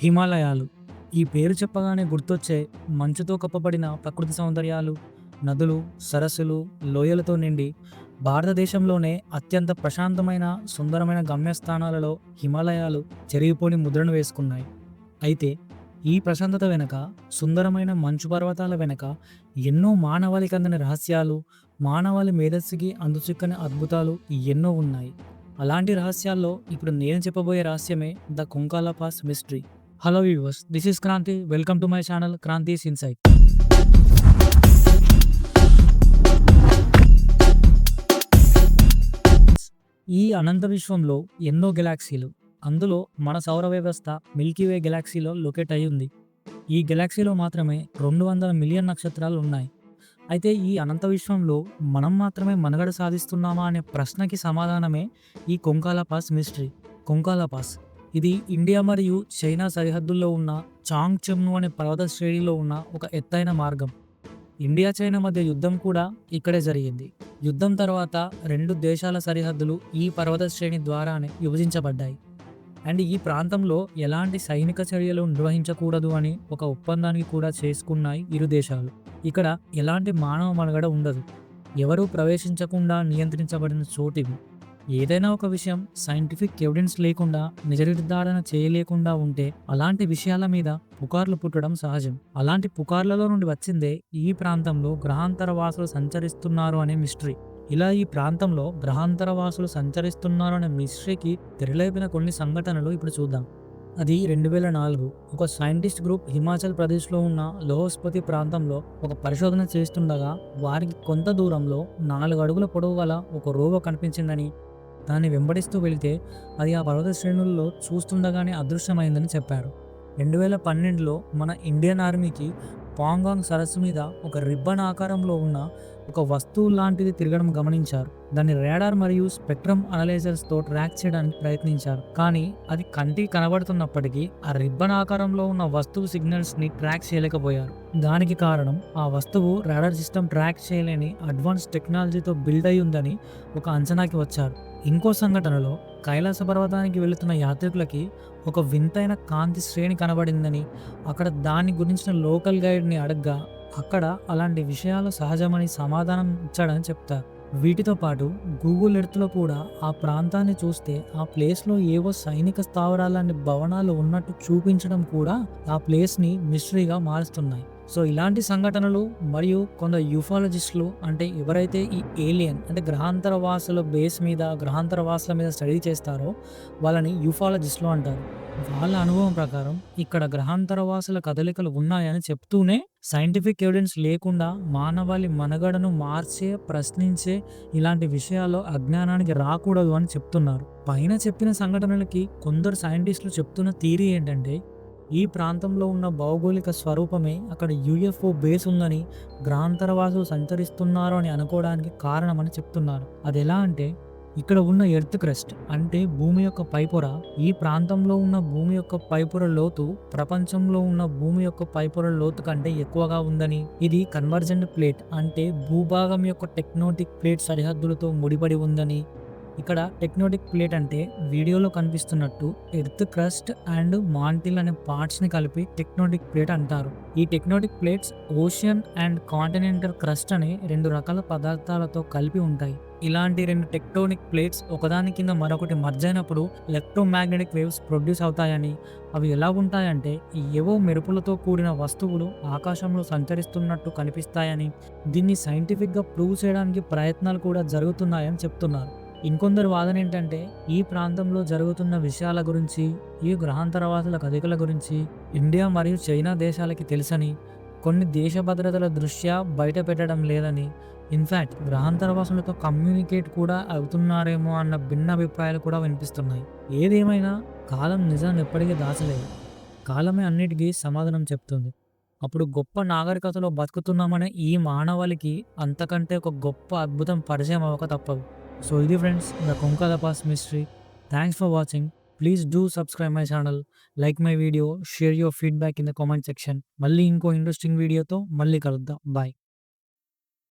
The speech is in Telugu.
హిమాలయాలు. ఈ పేరు చెప్పగానే గుర్తొచ్చే మంచుతో కప్పబడిన ప్రకృతి సౌందర్యాలు, నదులు, సరస్సులు, లోయలతో నిండి భారతదేశంలోనే అత్యంత ప్రశాంతమైన, సుందరమైన గమ్యస్థానాలలో హిమాలయాలు చెరిగిపోని ముద్రను వేసుకున్నాయి. అయితే ఈ ప్రశాంతత వెనక, సుందరమైన మంచు పర్వతాల వెనక ఎన్నో మానవాళికి అందని రహస్యాలు, మానవాళి మేధస్సుకి అందుచిక్కని అద్భుతాలు ఎన్నో ఉన్నాయి. అలాంటి రహస్యాల్లో ఇప్పుడు నేను చెప్పబోయే రహస్యమే the Konkala pass mystery. Hello viewers, this is Kranthi. Welcome to my channel Kranthi's insight. ఈ అనంత విశ్వంలో ఎన్నో గెలాక్సీలు, అందులో మన సౌర వ్యవస్థ మిల్కీవే గెలాక్సీలో లొకేట్ అయి ఉంది. ఈ గెలాక్సీలో మాత్రమే 200 మిలియన్ నక్షత్రాలు ఉన్నాయి. అయితే ఈ అనంత విశ్వంలో మనం మాత్రమే మనుగడ సాధిస్తున్నామా అనే ప్రశ్నకి సమాధానమే ఈ కొంకాల పాస్ మిస్టరీ. కొంకాల పాస్ ఇది ఇండియా మరియు చైనా సరిహద్దుల్లో ఉన్న చాంగ్ చెమ్ను అనే పర్వత శ్రేణిలో ఉన్న ఒక ఎత్తైన మార్గం. ఇండియా చైనా మధ్య యుద్ధం కూడా ఇక్కడే జరిగింది. యుద్ధం తర్వాత రెండు దేశాల సరిహద్దులు ఈ పర్వత శ్రేణి ద్వారానే విభజించబడ్డాయి. అండ్ ఈ ప్రాంతంలో ఎలాంటి సైనిక చర్యలు నిర్వహించకూడదు అని ఒక ఒప్పందానికి కూడా చేసుకున్నాయి ఇరు దేశాలు. ఇక్కడ ఎలాంటి మానవ మనుగడ ఉండదు. ఎవరూ ప్రవేశించకుండా నియంత్రించబడిన చోటివి. ఏదైనా ఒక విషయం సైంటిఫిక్ ఎవిడెన్స్ లేకుండా, నిజ నిర్ధారణ చేయలేకుండా ఉంటే అలాంటి విషయాల మీద పుకార్లు పుట్టడం సహజం. అలాంటి పుకార్లలో నుండి వచ్చిందే ఈ ప్రాంతంలో గ్రహాంతర వాసులు సంచరిస్తున్నారు అనే మిస్టరీ. ఇలా ఈ ప్రాంతంలో గ్రహాంతర వాసులు సంచరిస్తున్నారు అనే మిస్టరీకి తెరలేపిన కొన్ని సంఘటనలు ఇప్పుడు చూద్దాం. అది 2004 ఒక సైంటిస్ట్ గ్రూప్ హిమాచల్ ప్రదేశ్లో ఉన్న లోహస్పతి ప్రాంతంలో ఒక పరిశోధన చేస్తుండగా వారికి కొంత దూరంలో 4 అడుగుల పొడవు గల ఒక రోబో కనిపించిందని, దాన్ని వెంబడిస్తూ వెళితే అది ఆ పర్వత శ్రేణుల్లో చూస్తుండగానే అదృశ్యమైందని చెప్పారు. 2012లో మన ఇండియన్ ఆర్మీకి పాంగాంగ్ సరస్సు మీద ఒక రిబ్బన్ ఆకారంలో ఉన్న ఒక వస్తువు లాంటిది తిరగడం గమనించారు. దాన్ని రాడార్ మరియు స్పెక్ట్రమ్ అనలైజర్స్తో ట్రాక్ చేయడానికి ప్రయత్నించారు. కానీ అది కంటికి కనబడుతున్నప్పటికీ ఆ రిబ్బన్ ఆకారంలో ఉన్న వస్తువు సిగ్నల్స్ని ట్రాక్ చేయలేకపోయారు. దానికి కారణం ఆ వస్తువు రాడార్ సిస్టమ్ ట్రాక్ చేయలేని అడ్వాన్స్ టెక్నాలజీతో బిల్డ్ అయి ఉందని ఒక అంచనాకి వచ్చారు. ఇంకో సంఘటనలో కైలాస పర్వతానికి వెళుతున్న యాత్రికులకి ఒక వింతైన కాంతి శ్రేణి కనబడిందని, అక్కడ దాని గురించిన లోకల్ గైడ్ని అడగ్గా అక్కడ అలాంటి విషయాలు సహజమని సమాధానం ఇచ్చాడని చెప్తారు. వీటితో పాటు గూగుల్ ఎర్త్లో కూడా ఆ ప్రాంతాన్ని చూస్తే ఆ ప్లేస్లో ఏవో సైనిక స్థావరాలాంటి భవనాలు ఉన్నట్టు చూపించడం కూడా ఆ ప్లేస్ని మిస్టరీగా మారుస్తున్నాయి. సో ఇలాంటి సంఘటనలు మరియు కొందరు యూఫాలజిస్టులు, అంటే ఎవరైతే ఈ ఏలియన్ అంటే గ్రహాంతర వాసుల బేస్ మీద, గ్రహాంతర వాసుల మీద స్టడీ చేస్తారో వాళ్ళని యూఫాలజిస్టులు అంటారు. వాళ్ళ అనుభవం ప్రకారం ఇక్కడ గ్రహాంతర వాసుల కదలికలు ఉన్నాయని చెప్తూనే సైంటిఫిక్ ఎవిడెన్స్ లేకుండా మానవాళి మనుగడను మార్చే, ప్రశ్నించే ఇలాంటి విషయాల్లో అజ్ఞానానికి రాకూడదు అని చెప్తున్నారు. పైన చెప్పిన సంఘటనలకి కొందరు సైంటిస్టులు చెప్తున్న థియరీ ఏంటంటే, ఈ ప్రాంతంలో ఉన్న భౌగోళిక స్వరూపమే అక్కడ యూఎఫ్ఓ బేస్ ఉందని, గ్రహాంతరవాసులు సంచరిస్తున్నారు అని అనుకోవడానికి కారణమని చెప్తున్నారు. అది ఎలా అంటే, ఇక్కడ ఉన్న ఎర్త్ క్రస్ట్ అంటే భూమి యొక్క పైపొర, ఈ ప్రాంతంలో ఉన్న భూమి యొక్క పైపొర లోతు ప్రపంచంలో ఉన్న భూమి యొక్క పైపొర లోతు కంటే ఎక్కువగా ఉందని, ఇది కన్వర్జెంట్ ప్లేట్ అంటే భూభాగం యొక్క టెక్టోనిక్ ప్లేట్ సరిహద్దులతో ముడిపడి ఉందని. ఇక్కడ టెక్టోనిక్ ప్లేట్ అంటే వీడియోలో కనిపిస్తున్నట్టు ఎర్త్ క్రస్ట్ అండ్ మాంటిల్ అనే పార్ట్స్ని కలిపి టెక్టోనిక్ ప్లేట్ అంటారు. ఈ tectonic plates ocean and continental crust అనే 2 రకాల పదార్థాలతో కలిపి ఉంటాయి. ఇలాంటి 2 టెక్టోనిక్ ప్లేట్స్ ఒకదాని కింద మరొకటి మర్జ్ అయినప్పుడు ఎలక్ట్రోమాగ్నెటిక్ వేవ్స్ ప్రొడ్యూస్ అవుతాయని, అవి ఎలా ఉంటాయంటే ఏవో మెరుపులతో కూడిన వస్తువులు ఆకాశంలో సంచరిస్తున్నట్టు కనిపిస్తాయని, దీన్ని సైంటిఫిక్గా ప్రూవ్ చేయడానికి ప్రయత్నాలు కూడా జరుగుతున్నాయని చెప్తున్నారు. ఇంకొందరు వాదన ఏంటంటే, ఈ ప్రాంతంలో జరుగుతున్న విషయాల గురించి, ఈ గ్రహాంతరవాసుల కదలికల గురించి ఇండియా మరియు చైనా దేశాలకి తెలుసని, కొన్ని దేశ భద్రతల దృష్ట్యా బయట పెట్టడం లేదని, ఇన్ఫ్యాక్ట్ గ్రహాంతరవాసులతో కమ్యూనికేట్ కూడా అవుతున్నారేమో అన్న భిన్న అభిప్రాయాలు కూడా వినిపిస్తున్నాయి. ఏదేమైనా కాలం నిజాన్ని ఎప్పటికీ దాచలేదు. కాలమే అన్నిటికీ సమాధానం చెప్తుంది. అప్పుడు గొప్ప నాగరికతలో బతుకుతున్నామనే ఈ మానవాళికి అంతకంటే ఒక గొప్ప అద్భుతం పరిచయం అవ్వక తప్పదు. సో ఇది friends, the Konkala pass mystery. Thanks for watching. Please do subscribe my channel, like my video, share your feedback in the comment section. మళ్ళీ ఇంకో ఇంట్రెస్టింగ్ వీడియోతో మళ్ళీ కలుద్దాం. బాయ్.